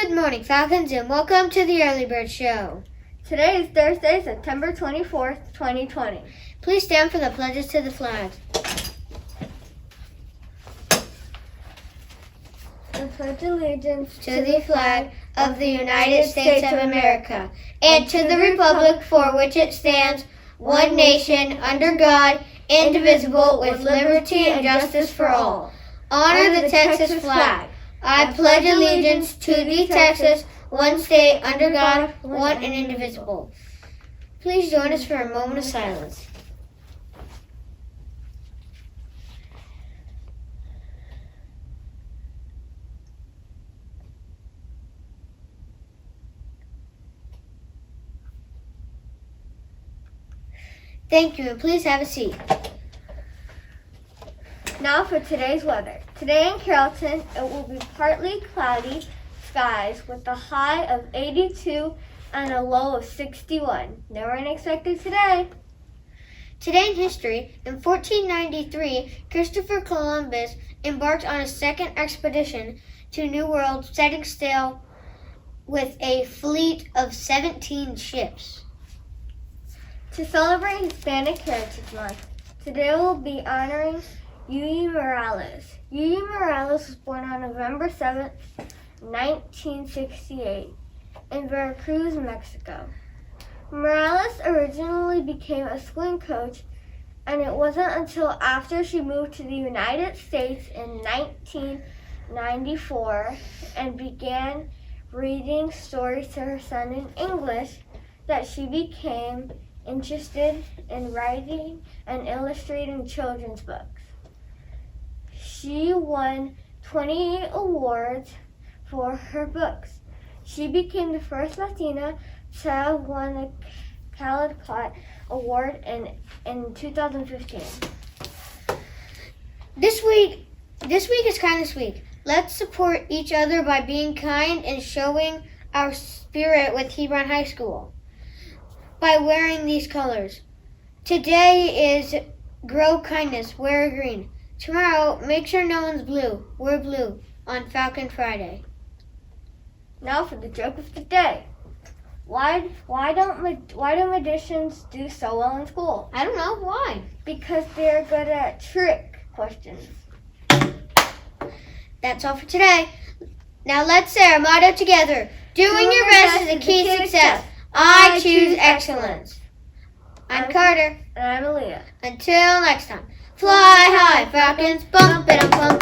Good morning, Falcons, and welcome to the Early Bird Show. Today is Thursday, September 24th, 2020. Please stand for the pledges to the flag. I pledge allegiance To the flag of the United States of America, and to the republic for which it stands, one nation, under God, indivisible, with liberty and justice for all. Honor the Texas flag. I pledge allegiance to the Texas, one state, under God, one and indivisible. Please join us for a moment of silence. Thank you, and please have a seat. Now for today's weather. Today in Carrollton, it will be partly cloudy skies with a high of 82 and a low of 61. No rain expected today. Today in history, in 1493, Christopher Columbus embarked on a second expedition to New World, setting sail with a fleet of 17 ships. To celebrate Hispanic Heritage Month, today we'll be honoring Yuyi Morales. Yuyi Morales was born on November 7th, 1968, in Veracruz, Mexico. Morales originally became a swim coach, and it wasn't until after she moved to the United States in 1994 and began reading stories to her son in English that she became interested in writing and illustrating children's books. She won 28 awards for her books. She became the first Latina to have won the Caldecott Award in 2015. This week is Kindness Week. Let's support each other by being kind and showing our spirit with Hebron High School by wearing these colors. Today is Grow Kindness, wear green. Tomorrow, make sure no one's blue, wear blue on Falcon Friday. Now for the joke of the day. Why do magicians do so well in school? I don't know, why? Because they're good at trick questions. That's all for today. Now let's say our motto together. Doing your best is the key to success. I choose excellence. I'm Carter. And I'm Aaliyah. Until next time. Fly high, Falcons, bump it up, bump.